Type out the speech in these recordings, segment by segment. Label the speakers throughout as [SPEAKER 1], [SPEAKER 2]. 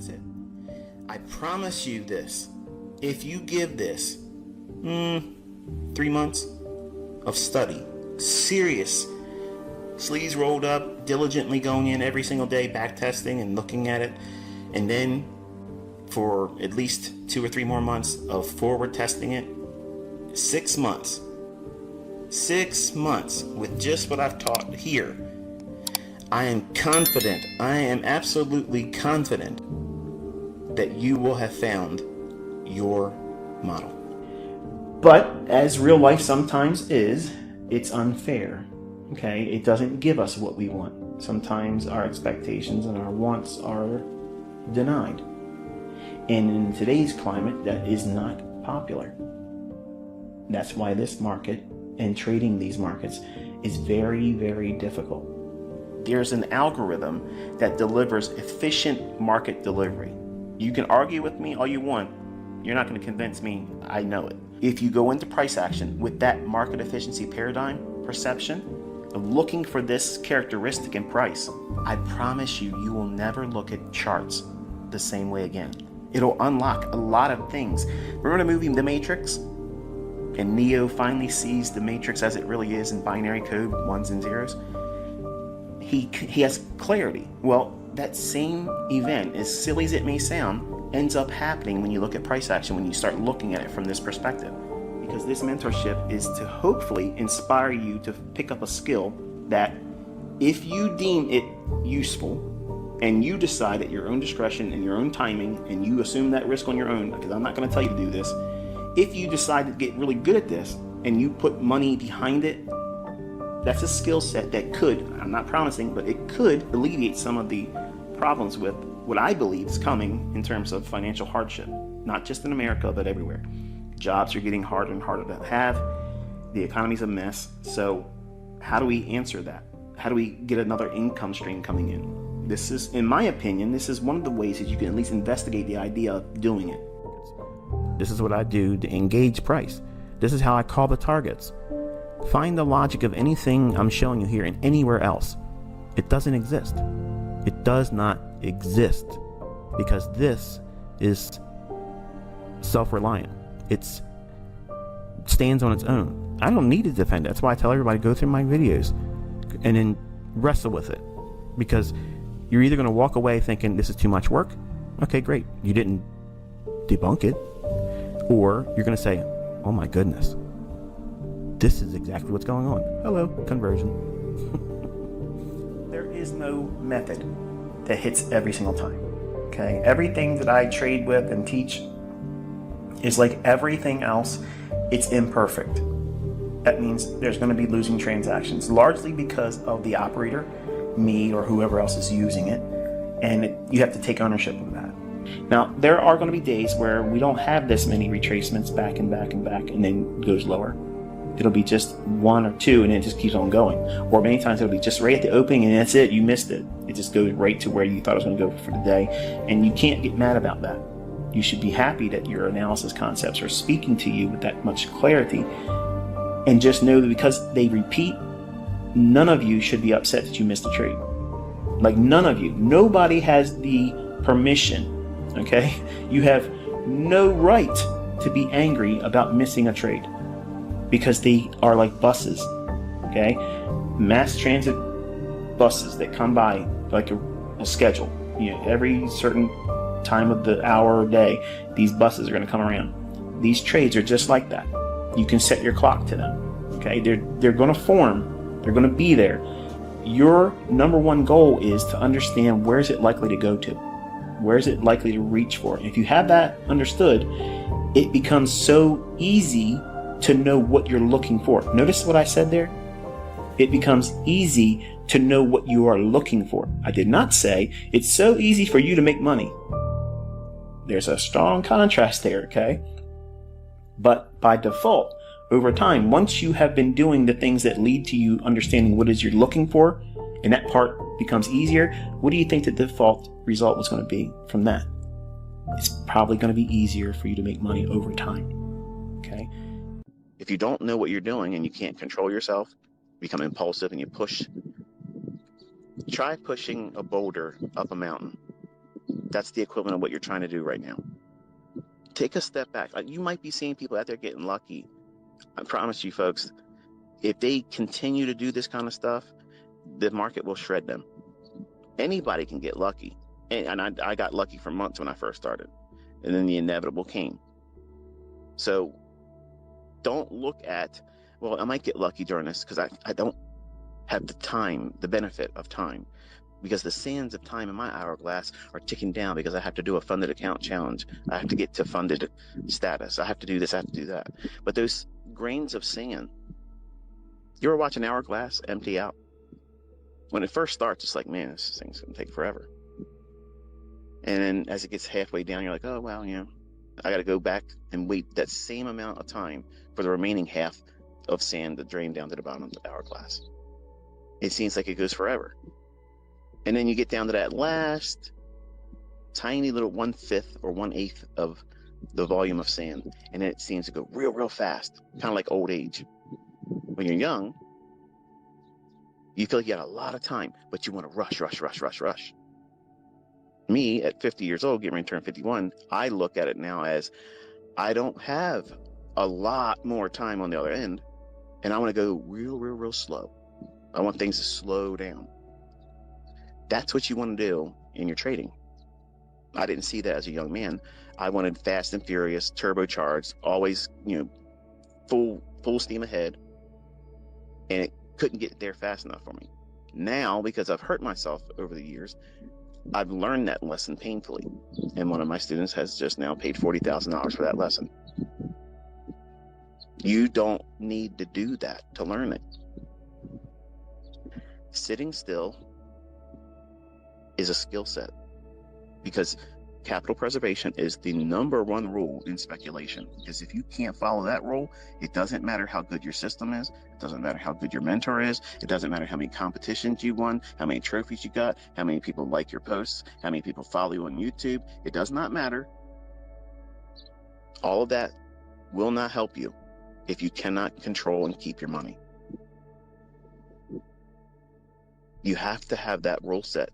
[SPEAKER 1] that's it. I promise you this. If you give this 3 months of study, serious, sleeves rolled up, diligently going in every single day, back testing and looking at it, and then for at least 2 or 3 more months of forward testing it, 6 months with just what I've taught here, I am confident, I am absolutely confident that you will have found your model. But as real life sometimes is, it's unfair. Okay, it doesn't give us what we want. Sometimes our expectations and our wants are denied. And in today's climate, that is not popular. That's why this market and trading these markets is very, very difficult. There's an algorithm that delivers efficient market delivery. You can argue with me all you want. You're not going to convince me. I know it. If you go into price action with that market efficiency paradigm, perception, of looking for this characteristic in price, I promise you, you will never look at charts the same way again. It'll unlock a lot of things. Remember the movie The Matrix? And Neo finally sees the Matrix as it really is in binary code, ones and zeros. He has clarity. Well, that same event, as silly as it may sound, ends up happening when you look at price action, when you start looking at it from this perspective. Because this mentorship is to hopefully inspire you to pick up a skill that, if you deem it useful and you decide at your own discretion and your own timing, and you assume that risk on your own, because I'm not going to tell you to do this, if you decide to get really good at this and you put money behind it, that's a skill set that could, I'm not promising, but it could alleviate some of the problems with what I believe is coming in terms of financial hardship, not just in America, but everywhere. Jobs are getting harder and harder to have. The economy's a mess. So how do we answer that? How do we get another income stream coming in? This is, in my opinion, this is one of the ways that you can at least investigate the idea of doing it. This is what I do to engage price. This is how I call the targets. Find the logic of anything I'm showing you here and anywhere else. It doesn't exist. It does not exist, because this is self-reliant. It stands on its own. I don't need to defend it. That's why I tell everybody, go through my videos and then wrestle with it, because you're either going to walk away thinking this is too much work. Okay, great. You didn't debunk it. Or you're going to say, oh my goodness, this is exactly what's going on. Hello, conversion. There is no method that hits every single time. Okay, everything that I trade with and teach is like everything else. It's imperfect. That means there's going to be losing transactions, largely because of the operator, me or whoever else is using it, and you have to take ownership of that. Now, there are going to be days where we don't have this many retracements back and back and back, and then it goes lower. It'll be just 1 or 2, and it just keeps on going. Or many times it'll be just right at the opening, and that's it. You missed it. It just goes right to where you thought it was going to go for the day, and you can't get mad about that. You should be happy that your analysis concepts are speaking to you with that much clarity, and just know that because they repeat, none of you should be upset that you missed a trade. Like, none of you. Nobody has the permission, okay? You have no right to be angry about missing a trade, because they are like buses, okay? Mass transit buses that come by like a schedule. You know, every certain time of the hour or day, these buses are going to come around. These trades are just like that. You can set your clock to them, okay? They're going to form. They're going to be there. Your number one goal is to understand, where is it likely to go to? Where is it likely to reach for? And if you have that understood, it becomes so easy to know what you're looking for. Notice what I said there? It becomes easy to know what you are looking for. I did not say it's so easy for you to make money. There's a strong contrast there, okay? But by default, over time, once you have been doing the things that lead to you understanding what it is you're looking for, and that part becomes easier, what do you think the default result was going to be from that? It's probably going to be easier for you to make money over time, okay? If you don't know what you're doing and you can't control yourself, become impulsive and you push, try pushing a boulder up a mountain. That's the equivalent of what you're trying to do right now. Take a step back. You might be seeing people out there getting lucky. I promise you, folks, if they continue to do this kind of stuff, the market will shred them. Anybody can get lucky. And I got lucky for months when I first started. And then the inevitable came. So don't look at, well, I might get lucky during this because I don't have the time, the benefit of time. Because the sands of time in my hourglass are ticking down because I have to do a funded account challenge. I have to get to funded status. I have to do this, I have to do that. But those grains of sand, you ever watch an hourglass empty out? When it first starts, it's like, man, this thing's going to take forever. And then as it gets halfway down, you're like, oh, well, I got to go back and wait that same amount of time for the remaining half of sand to drain down to the bottom of the hourglass. It seems like it goes forever. And then you get down to that last tiny little 1/5 or 1/8 of the volume of sand. And then it seems to go real, real fast, kind of like old age. When you're young, you feel like you got a lot of time, but you want to rush. Me, at 50 years old, getting ready to turn 51, I look at it now as I don't have a lot more time on the other end, and I want to go real slow. I want things to slow down. That's what you want to do in your trading. I didn't see that as a young man. I wanted fast and furious, turbocharged, always, full steam ahead, and it couldn't get there fast enough for me. Now, because I've hurt myself over the years, I've learned that lesson painfully, and one of my students has just now paid $40,000 for that lesson. You don't need to do that to learn it. Sitting still is a skill set, because capital preservation is the #1 rule in speculation. Because if you can't follow that rule, it doesn't matter how good your system is, it doesn't matter how good your mentor is, it doesn't matter how many competitions you won, how many trophies you got, how many people like your posts, how many people follow you on YouTube. It does not matter. All of that will not help you if you cannot control and keep your money. You have to have that rule set.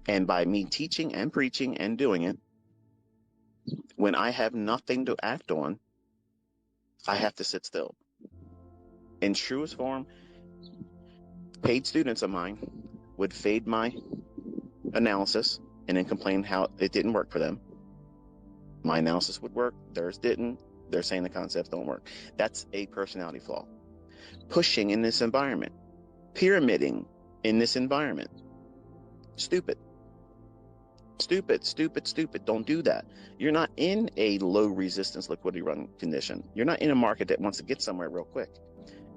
[SPEAKER 1] And by me teaching and preaching and doing it, when I have nothing to act on, I have to sit still. In truest form, paid students of mine would fade my analysis and then complain how it didn't work for them. My analysis would work, theirs didn't. They're saying the concepts don't work. That's a personality flaw. Pushing in this environment, pyramiding in this environment. Stupid. Don't do that. You're not in a low resistance liquidity run condition. You're not in a market that wants to get somewhere real quick.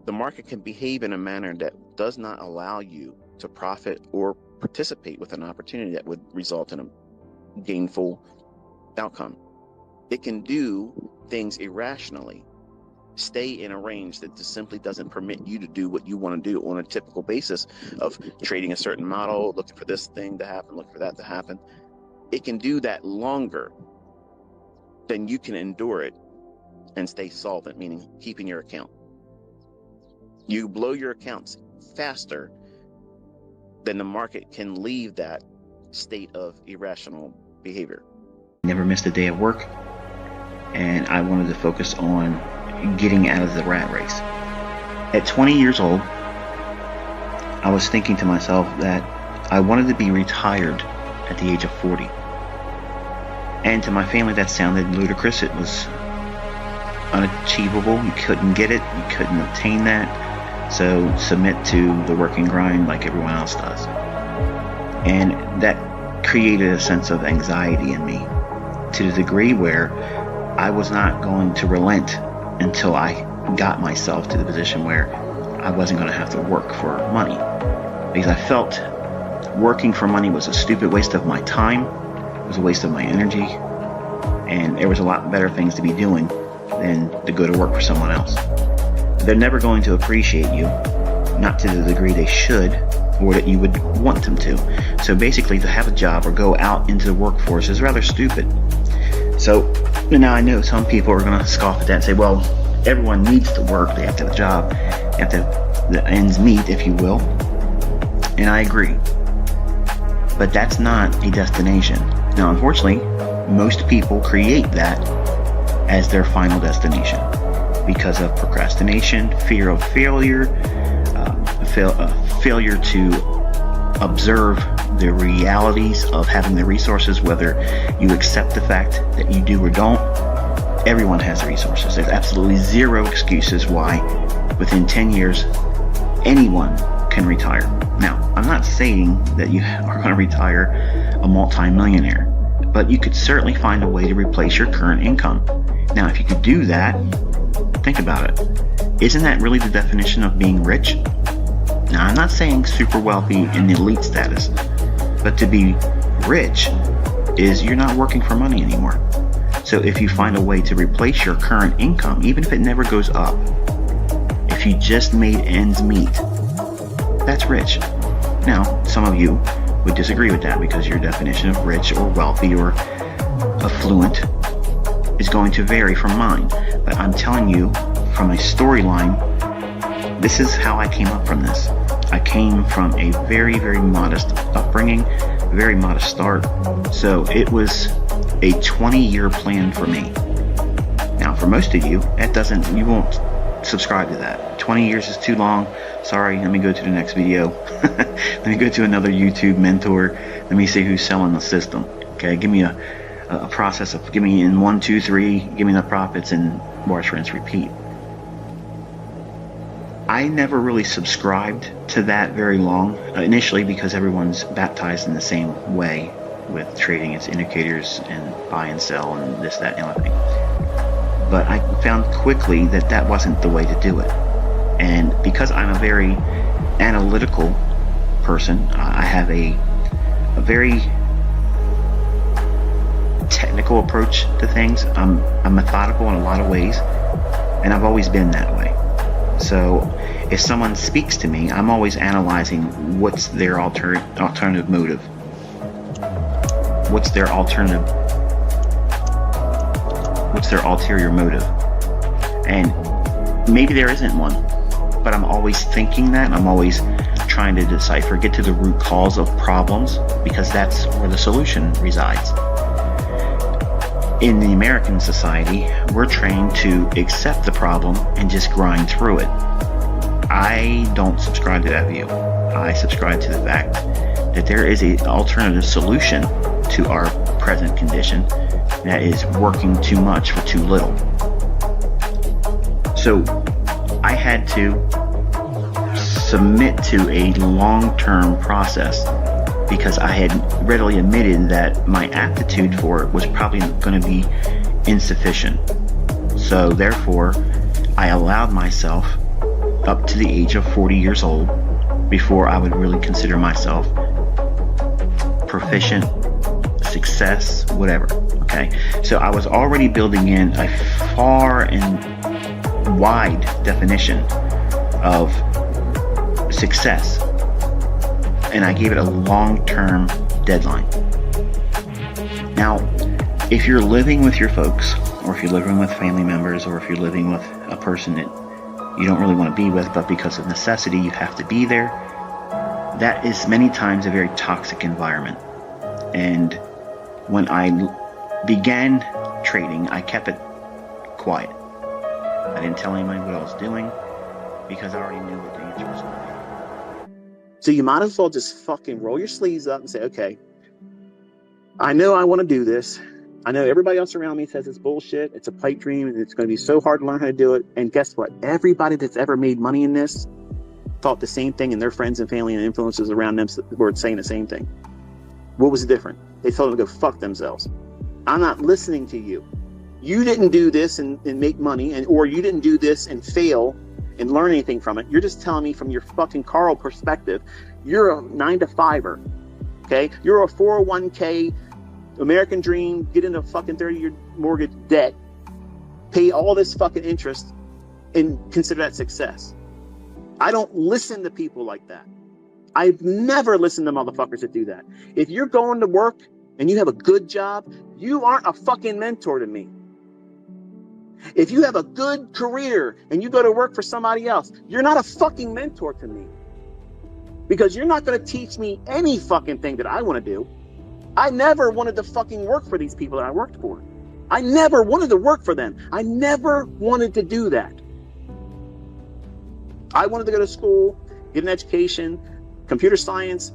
[SPEAKER 1] The market can behave in a manner that does not allow you to profit or participate with an opportunity that would result in a gainful outcome. It can do things irrationally, stay in a range that just simply doesn't permit you to do what you want to do on a typical basis of trading a certain model, looking for this thing to happen, looking for that to happen. It can do that longer than you can endure it and stay solvent, meaning keeping your account. You blow your accounts faster than the market can leave that state of irrational behavior.
[SPEAKER 2] Never missed a day of work, and I wanted to focus on getting out of the rat race. At 20 years old, I was thinking to myself that I wanted to be retired at the age of 40. And to my family, that sounded ludicrous. It was unachievable. You couldn't get it. You couldn't obtain that. So submit to the working grind like everyone else does. And that created a sense of anxiety in me to the degree where I was not going to relent until I got myself to the position where I wasn't going to have to work for money. Because I felt working for money was a stupid waste of my time, it was a waste of my energy, and there was a lot better things to be doing than to go to work for someone else. They're never going to appreciate you, not to the degree they should, or that you would want them to. So basically, to have a job or go out into the workforce is rather stupid. So now I know some people are going to scoff at that and say, well, everyone needs to work, they have to have a job, they have to the ends meet, if you will. And I agree. But that's not a destination. The Now, unfortunately, most people create that as their final destination because of procrastination, fear of failure, failure to observe the realities of having the resources, whether you accept the fact that you do or don't. Everyone has the resources. There's absolutely zero excuses why within 10 years anyone can retire. Now, I'm not saying that you are going to retire a multi-millionaire, but you could certainly find a way to replace your current income. Now, if you could do that, think about it. Isn't that really the definition of being rich? Now, I'm not saying super wealthy in elite status, but to be rich is you're not working for money anymore. So if you find a way to replace your current income, even if it never goes up, if you just made ends meet, that's rich. Now, some of you would disagree with that because your definition of rich or wealthy or affluent is going to vary from mine. But I'm telling you from a storyline, this is how I came up from this. I came from a very, very modest upbringing, very modest start. So it was a 20-year plan for me. Now, for most of you, you won't subscribe to that. 20 years is too long. Sorry, let me go to the next video. Let me go to another YouTube mentor. Let me see who's selling the system. Okay, give me a process of, give me in 1, 2, 3, give me the profits and wash, rinse, repeat. I never really subscribed to that very long, initially because everyone's baptized in the same way with trading its indicators and buy and sell and this, that, and the other thing. But I found quickly that that wasn't the way to do it. And because I'm a very analytical person, I have a very technical approach to things. I'm methodical in a lot of ways, and I've always been that way. So if someone speaks to me, I'm always analyzing what's their alternative motive. What's their ulterior motive? And maybe there isn't one, but I'm always thinking that. I'm always trying to decipher, get to the root cause of problems, because that's where the solution resides. In the American society, we're trained to accept the problem and just grind through it. I don't subscribe to that view. I subscribe to the fact that there is an alternative solution to our present condition that is working too much for too little. So I had to submit to a long-term process because I had readily admitted that my aptitude for it was probably going to be insufficient. So therefore, I allowed myself up to the age of 40 years old before I would really consider myself proficient, success, whatever. Okay, so I was already building in a far and wide definition of success, and I gave it a long-term deadline. Now, if you're living with your folks, or if you're living with family members, or if you're living with a person that you don't really want to be with, but because of necessity you have to be there, that is many times a very toxic environment. And when I began trading, I kept it quiet. I didn't tell anybody what I was doing because I already knew what the answer was going to be. So you might as well just fucking roll your sleeves up and say, okay, I know I want to do this. I know everybody else around me says it's bullshit. It's a pipe dream and it's going to be so hard to learn how to do it. And guess what? Everybody that's ever made money in this thought the same thing, and their friends and family and influences around them were saying the same thing. What was different? They told them to go fuck themselves. I'm not listening to you. You didn't do this and make money, or you didn't do this and fail and learn anything from it. You're just telling me from your fucking Carl perspective, you're a 9-to-5er, okay? You're a 401k, American dream, get into fucking 30-year mortgage debt, pay all this fucking interest, and consider that success. I don't listen to people like that. I've never listened to motherfuckers that do that. If you're going to work and you have a good job, you aren't a fucking mentor to me. If you have a good career and you go to work for somebody else, you're not a fucking mentor to me. Because you're not going to teach me any fucking thing that I want to do.
[SPEAKER 3] I never wanted to fucking work for these people that I worked for. I never wanted to work for them. I never wanted to do that. I wanted to go to school, get an education, computer science,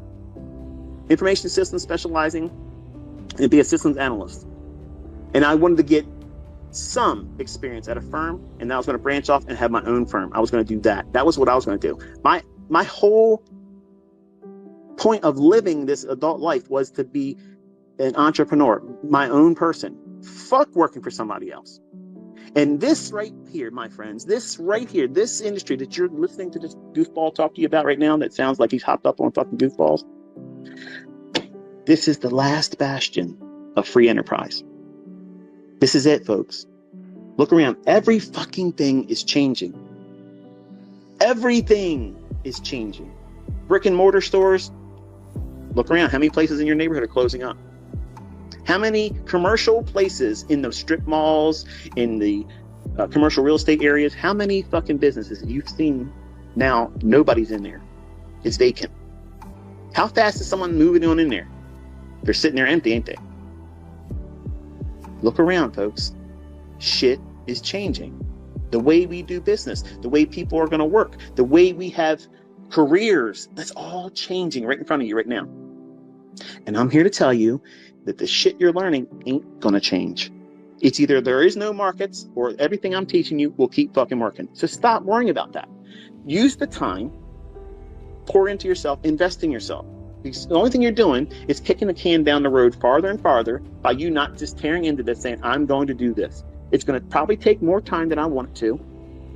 [SPEAKER 3] information systems specializing, and be a systems analyst. And I wanted to get some experience at a firm, and I was going to branch off and have my own firm. I was going to do that. That was what I was going to do. My whole point of living this adult life was to be an entrepreneur, my own person. Fuck working for somebody else. And this right here, my friends, this right here, this industry that you're listening to this goofball talk to you about right now that sounds like he's hopped up on fucking goofballs, this is the last bastion of free enterprise. This is it, folks. Look around. Every fucking thing is changing. Everything is changing. Brick and mortar stores, look around. How many places in your neighborhood are closing up? How many commercial places in the strip malls, in the commercial real estate areas, how many fucking businesses you've seen now, nobody's in there? It's vacant. How fast is someone moving on in there? They're sitting there empty, ain't they? Look around, folks. Shit is changing. The way we do business, the way people are going to work, the way we have careers, that's all changing right in front of you right now. And I'm here to tell you that the shit you're learning ain't going to change. It's either there is no markets or everything I'm teaching you will keep fucking working. So stop worrying about that. Use the time, pour into yourself, invest in yourself. Because the only thing you're doing is kicking the can down the road farther and farther by you not just tearing into this saying, I'm going to do this. It's going to probably take more time than I want it to,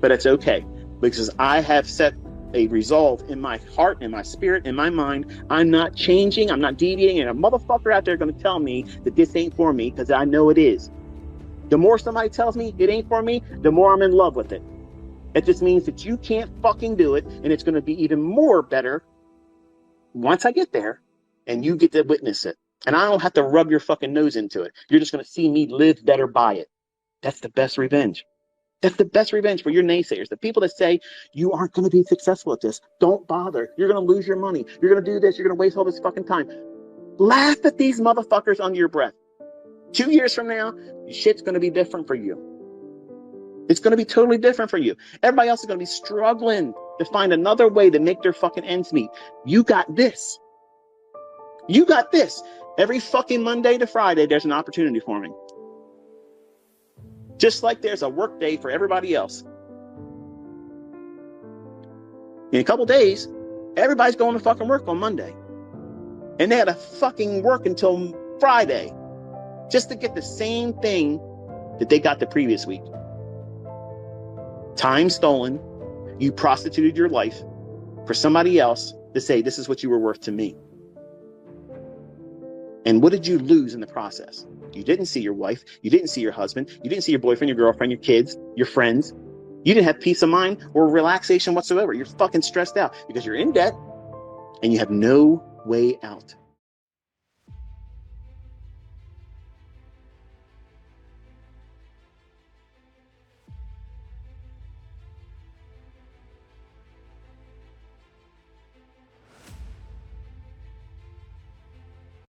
[SPEAKER 3] but it's okay because I have set a resolve in my heart, in my spirit, in my mind. I'm not changing. I'm not deviating. And a motherfucker out there going to tell me that this ain't for me because I know it is. The more somebody tells me it ain't for me, the more I'm in love with it. It just means that you can't fucking do it. And it's going to be even more better once I get there and you get to witness it. And I don't have to rub your fucking nose into it. You're just going to see me live better by it. That's the best revenge. That's the best revenge for your naysayers. The people that say you aren't going to be successful at this. Don't bother. You're going to lose your money. You're going to do this. You're going to waste all this fucking time. Laugh at these motherfuckers under your breath. 2 years from now, shit's going to be different for you. It's going to be totally different for you. Everybody else is going to be struggling to find another way to make their fucking ends meet. You got this. You got this. Every fucking Monday to Friday, there's an opportunity for me. Just like there's a work day for everybody else. In a couple days, everybody's going to fucking work on Monday. And they had to fucking work until Friday just to get the same thing that they got the previous week. Time stolen. You prostituted your life for somebody else to say, this is what you were worth to me. And what did you lose in the process? You didn't see your wife. You didn't see your husband. You didn't see your boyfriend, your girlfriend, your kids, your friends. You didn't have peace of mind or relaxation whatsoever. You're fucking stressed out because you're in debt and you have no way out.